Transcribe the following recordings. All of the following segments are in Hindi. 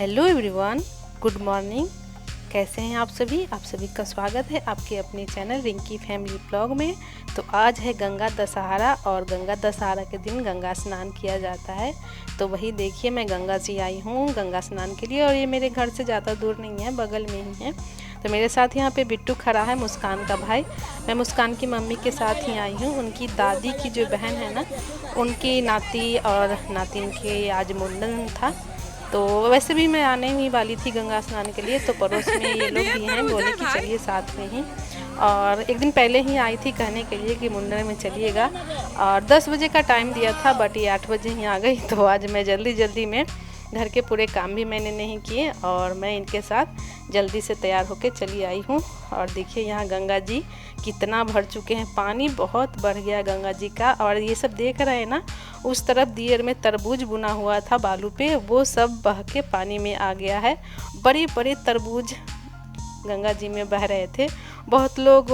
Hello everyone, good morning. कैसे हैं आप सभी का स्वागत है आपके अपने चैनल रिंकी फैमिली ब्लॉग में। तो आज है गंगा दशहरा और गंगा दशहरा के दिन गंगा स्नान किया जाता है। तो वही देखिए, मैं गंगा जी आई हूँ गंगा स्नान के लिए और ये मेरे घर से ज़्यादा दूर नहीं है, बगल में ही है। तो मेरे साथ यहाँ पे बिट्टू खड़ा है, मुस्कान का भाई। मैं मुस्कान की मम्मी के साथ ही आई हूँ। उनकी दादी की जो बहन है ना, उनकी नाती और नातिन के आज मुंडन था। तो वैसे भी मैं आने ही वाली थी गंगा स्नान के लिए, तो पड़ोस में ये लोग भी हैं, बोले कि चलिए साथ में ही। और एक दिन पहले ही आई थी कहने के लिए कि मुंडन में चलिएगा, और 10 बजे का टाइम दिया था, बट ये 8 बजे ही आ गई। तो आज मैं जल्दी में घर के पूरे काम भी मैंने नहीं किए और मैं इनके साथ जल्दी से तैयार होके चली आई हूँ। और देखिए यहाँ गंगा जी कितना भर चुके हैं, पानी बहुत बढ़ गया गंगा जी का। और ये सब देख रहे हैं ना, उस तरफ दियर में तरबूज बुना हुआ था बालू पे, वो सब बह के पानी में आ गया है। बड़े बड़े तरबूज गंगा जी में बह रहे थे। बहुत लोग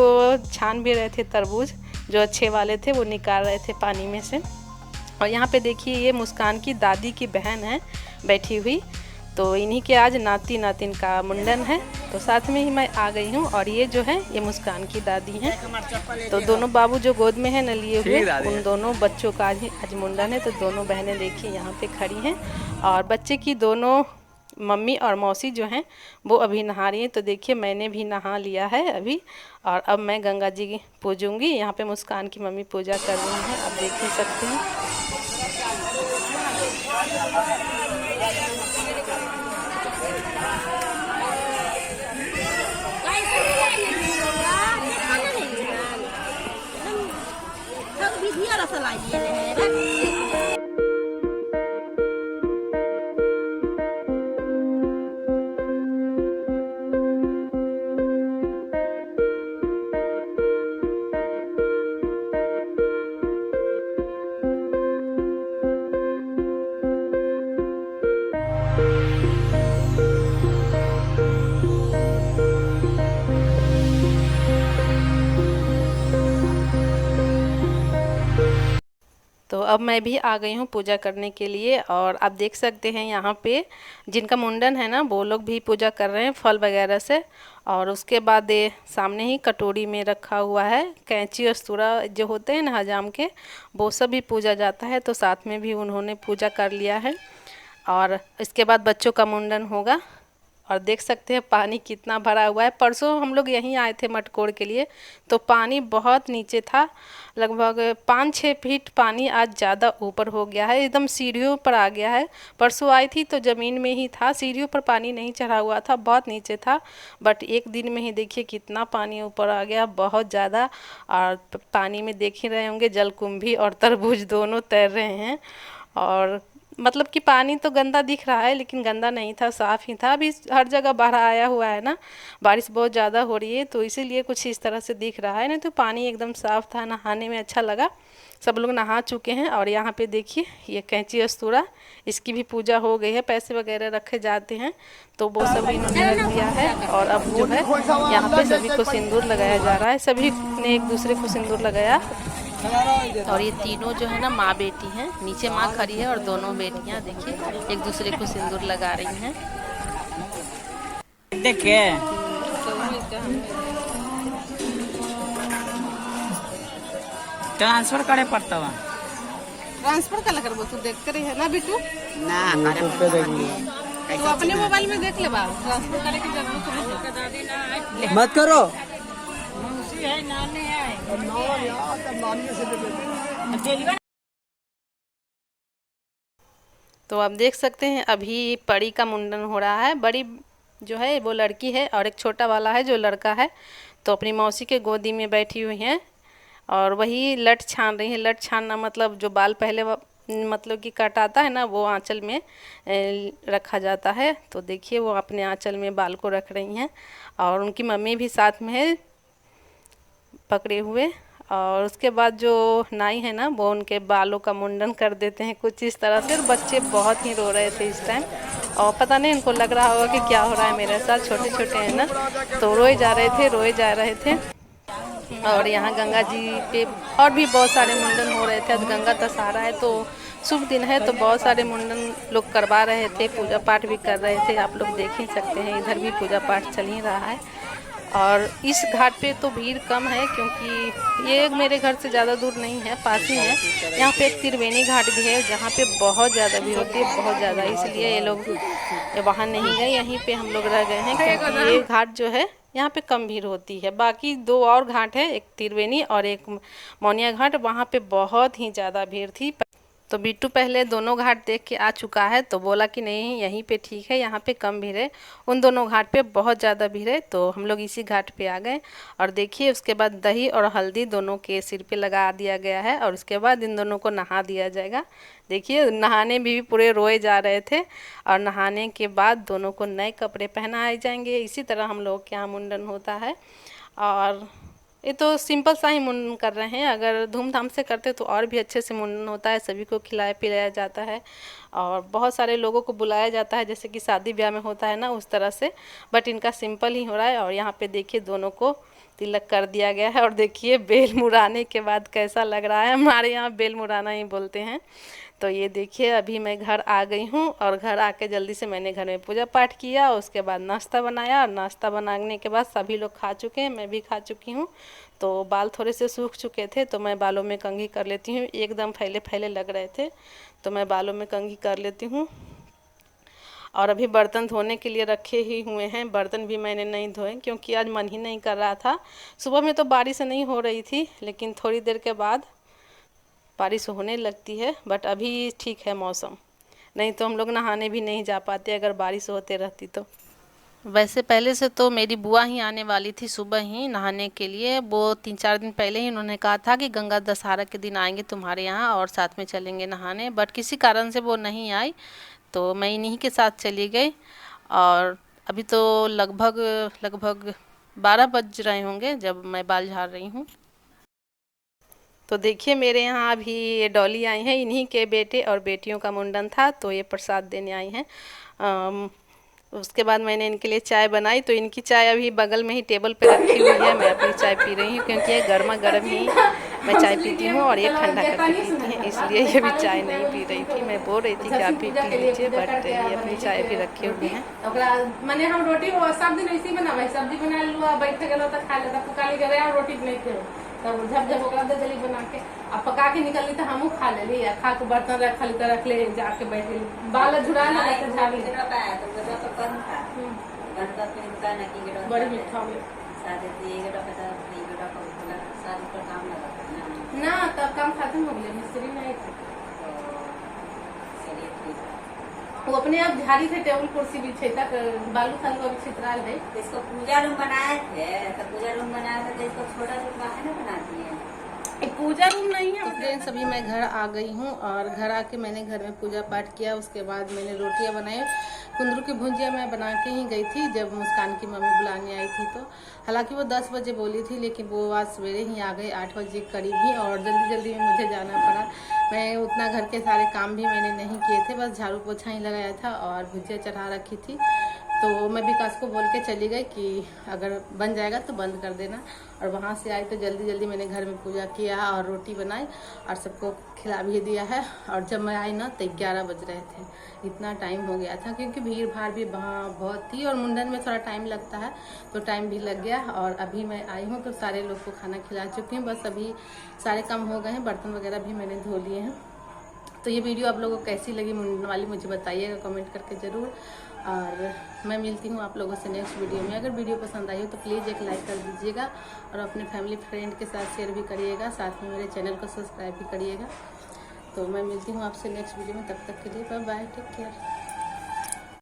छान भी रहे थे तरबूज, जो अच्छे वाले थे वो निकाल रहे थे पानी में से। और यहाँ पे देखिए, ये मुस्कान की दादी की बहन है बैठी हुई। तो इन्हीं के आज नाती नातिन का मुंडन है, तो साथ में ही मैं आ गई हूँ। और ये जो है ये मुस्कान की दादी हैं। तो दोनों बाबू जो गोद में है न लिए हुए, उन दोनों बच्चों का आज मुंडन है। तो दोनों बहनें देखिए यहाँ पे खड़ी हैं और बच्चे की दोनों मम्मी और मौसी जो हैं वो अभी नहा रही हैं। तो देखिए मैंने भी नहा लिया है अभी, और अब मैं गंगा जी पूजूंगी। यहाँ पे मुस्कान की मम्मी पूजा कर रही हैं, आप देख ही सकते हैं। तो अब मैं भी आ गई हूँ पूजा करने के लिए। और आप देख सकते हैं यहाँ पे जिनका मुंडन है ना, वो लोग भी पूजा कर रहे हैं फल वगैरह से। और उसके बाद ये सामने ही कटोरी में रखा हुआ है कैंची और सूरा जो होते हैं ना हजाम के, वो सब भी पूजा जाता है। तो साथ में भी उन्होंने पूजा कर लिया है। और इसके बाद बच्चों का मुंडन होगा। और देख सकते हैं पानी कितना भरा हुआ है। परसों हम लोग यहीं आए थे मटकोड़ के लिए, तो पानी बहुत नीचे था, लगभग 5-6 फीट पानी आज ज़्यादा ऊपर हो गया है, एकदम सीढ़ियों पर आ गया है। परसों आई थी तो ज़मीन में ही था, सीढ़ियों पर पानी नहीं चढ़ा हुआ था, बहुत नीचे था। बट एक दिन में ही देखिए कितना पानी ऊपर आ गया, बहुत ज़्यादा। और पानी में देख ही रहे होंगे जलकुंभी और तरबूज दोनों तैर रहे हैं। और मतलब कि पानी तो गंदा दिख रहा है, लेकिन गंदा नहीं था, साफ़ ही था। अभी हर जगह बाढ़ आया हुआ है ना, बारिश बहुत ज़्यादा हो रही है, तो इसीलिए कुछ इस तरह से दिख रहा है। नहीं तो पानी एकदम साफ़ था, नहाने में अच्छा लगा। सब लोग नहा चुके हैं। और यहाँ पे देखिए ये कैंची अस्तूरा, इसकी भी पूजा हो गई है, पैसे वगैरह रखे जाते हैं, तो वो सभी इन्होंने रख दिया है। और अब जो है यहाँ पे सभी को सिंदूर लगाया जा रहा है, सभी ने एक दूसरे को सिंदूर लगाया। और ये तीनों जो है ना माँ बेटी हैं, नीचे माँ खड़ी है और दोनों बेटियाँ देखिए एक दूसरे को सिंदूर लगा रही हैं। देखिए ट्रांसफर करे पड़ता है। ट्रांसफर कल करबो, तू देख कर है ना बिट्टू ना करे तो अपने मोबाइल में देख ले बा, ट्रांसफर करे की जरूरत नहीं। मत करो। तो आप देख सकते हैं अभी परी का मुंडन हो रहा है। बड़ी जो है वो लड़की है और एक छोटा वाला है जो लड़का है। तो अपनी मौसी के गोदी में बैठी हुई हैं और वही लट छान रही है। लट छानना मतलब जो बाल पहले मतलब कि कटाता है ना, वो आंचल में रखा जाता है। तो देखिए वो अपने आंचल में बाल को रख रही हैं और उनकी मम्मी भी साथ में है पकड़े हुए। और उसके बाद जो नाई है ना, वो उनके बालों का मुंडन कर देते हैं कुछ इस तरह से। और बच्चे बहुत ही रो रहे थे इस टाइम, और पता नहीं इनको लग रहा होगा कि क्या हो रहा है मेरे साथ, छोटे छोटे हैं ना, तो रोए जा रहे थे। और यहाँ गंगा जी पे और भी बहुत सारे मुंडन हो रहे थे। आज गंगा दशहरा है तो शुभ दिन है तो बहुत सारे मुंडन लोग करवा रहे थे, पूजा पाठ भी कर रहे थे। आप लोग देख ही सकते हैं, इधर भी पूजा पाठ चल ही रहा है। और इस घाट पे तो भीड़ कम है क्योंकि ये मेरे घर से ज़्यादा दूर नहीं है, पास ही है। यहाँ पे एक त्रिवेणी घाट भी है जहाँ पे बहुत ज़्यादा भीड़ होती है, बहुत ज़्यादा, इसलिए ये लोग वहाँ नहीं गए, यहीं पे हम लोग रह गए हैं क्योंकि ये घाट जो है यहाँ पे कम भीड़ होती है। बाकी 2 और घाट है, एक त्रिवेणी और एक मौनिया घाट, वहाँ पे बहुत ही ज़्यादा भीड़ थी। तो बिट्टू पहले दोनों घाट देख के आ चुका है तो बोला कि नहीं यहीं पे ठीक है, यहाँ पे कम भीड़ है, उन दोनों घाट पे बहुत ज़्यादा भीड़ है। तो हम लोग इसी घाट पे आ गए और देखिए उसके बाद दही और हल्दी दोनों के सिर पे लगा दिया गया है और उसके बाद इन दोनों को नहा दिया जाएगा। देखिए नहाने भी पूरे रोए जा रहे थे और नहाने के बाद दोनों को नए कपड़े पहनाए जाएंगे। इसी तरह हम लोग के यहाँ मुंडन होता है और ये तो सिंपल सा ही मुंडन कर रहे हैं। अगर धूमधाम से करते तो और भी अच्छे से मुंडन होता है, सभी को खिलाया पिलाया जाता है और बहुत सारे लोगों को बुलाया जाता है, जैसे कि शादी ब्याह में होता है ना उस तरह से। बट इनका सिंपल ही हो रहा है। और यहाँ पे देखिए दोनों को तिलक कर दिया गया है और देखिए बेल मुड़ाने के बाद कैसा लग रहा है। हमारे यहाँ बेल मुड़ाना ही बोलते हैं। तो ये देखिए अभी मैं घर आ गई हूँ और घर आके जल्दी से मैंने घर में पूजा पाठ किया, उसके बाद नाश्ता बनाया और नाश्ता बनाने के बाद सभी लोग खा चुके हैं, मैं भी खा चुकी हूँ। तो बाल थोड़े से सूख चुके थे तो मैं बालों में कंघी कर लेती हूँ, एकदम फैले फैले लग रहे थे तो मैं बालों में कंघी कर लेती हूँ। और अभी बर्तन धोने के लिए रखे ही हुए हैं, बर्तन भी मैंने नहीं धोए क्योंकि आज मन ही नहीं कर रहा था। सुबह में तो बारिश नहीं हो रही थी लेकिन थोड़ी देर के बाद बारिश होने लगती है। बट अभी ठीक है मौसम, नहीं तो हम लोग नहाने भी नहीं जा पाते अगर बारिश होते रहती तो। वैसे पहले से तो मेरी बुआ ही आने वाली थी सुबह ही नहाने के लिए। वो 3-4 दिन पहले ही उन्होंने कहा था कि गंगा दशहरा के दिन आएंगे तुम्हारे यहाँ और साथ में चलेंगे नहाने, बट किसी कारण से वो नहीं आई तो मैं इन्हीं के साथ चली गई। और अभी तो लगभग 12 बज रहे होंगे जब मैं बाल झाड़ रही हूँ। तो देखिए मेरे यहाँ अभी ये डॉली आई हैं, इन्हीं के बेटे और बेटियों का मुंडन था तो ये प्रसाद देने आई हैं। उसके बाद मैंने इनके लिए चाय बनाई तो इनकी चाय अभी बगल में ही टेबल पे रखी हुई है, मैं अपनी चाय पी रही हूँ क्योंकि ये गर्मा गर्म ही मैं चाय पीती हूँ और ये ठंडा करके पीती हैं, इसलिए ये भी चाय नहीं पी रही थी। मैं बोल रही थी कि आप भी पी लीजिए बट ये अपनी चाय भी रखे हुए हैं। मैंने हम रोटी सब दिन ऐसे ही बनावे, सब्जी बना लुआ बैठ गेलो तो खा लेता, पुकाली करे और रोटी नहीं थे तब झप ओकरा दे जल्दी बना के अब पका के निकलली तो हमहू खा लेली, खा के बर्तन रखली तो रख ले जाके बैठ गई बाल झुड़ा लगा तो झाड़ी बड़ी मीठा ना तब काम खत्म हो गया, मिस्त्री नहीं थे, वो अपने आप झाड़ी थे, टेबल कुर्सी बिछे तक बालू थालू अभी छितराल है। इसको पूजा रूम बनाए थे तो पूजा रूम बनाया था तो इसको छोटा सा काहे ना बनाती है, एक पूजा रूम नहीं है। तो फ्रेंड्स अभी मैं घर आ गई हूँ और घर आके मैंने घर में पूजा पाठ किया, उसके बाद मैंने रोटियाँ बनाई। कुंदरू की भुंजिया मैं बना के ही गई थी जब मुस्कान की मम्मी बुलाने आई थी तो, हालांकि वो 10 बजे बोली थी लेकिन वो आज सवेरे ही आ गई 8 बजे करीब ही और जल्दी जल्दी में मुझे जाना पड़ा। मैं उतना घर के सारे काम भी मैंने नहीं किए थे, बस झाड़ू पोछा ही लगाया था और भुजिया चढ़ा रखी थी। तो मैं विकास को बोल के चली गई कि अगर बन जाएगा तो बंद कर देना, और वहाँ से आई तो जल्दी जल्दी मैंने घर में पूजा किया और रोटी बनाई और सबको खिला भी दिया है। और जब मैं आई ना तो 11 बज रहे थे, इतना टाइम हो गया था क्योंकि भीड़ भाड़ भी वहाँ बहुत थी और मुंडन में थोड़ा टाइम लगता है तो टाइम भी लग गया। और अभी मैं आई हूँ तो सारे लोग को खाना खिला चुकी हूँ, बस अभी सारे काम हो गए हैं, बर्तन वगैरह भी मैंने धो लिए हैं। तो ये वीडियो आप लोगों को कैसी लगी मुंडन वाली मुझे बताइएगा कमेंट करके ज़रूर, और मैं मिलती हूँ आप लोगों से नेक्स्ट वीडियो में। अगर वीडियो पसंद आई हो तो प्लीज़ एक लाइक कर दीजिएगा और अपने फैमिली फ्रेंड के साथ शेयर भी करिएगा, साथ में मेरे चैनल को सब्सक्राइब भी करिएगा। तो मैं मिलती हूँ आपसे नेक्स्ट वीडियो में, तब तक के लिए बाय बाय, टेक केयर।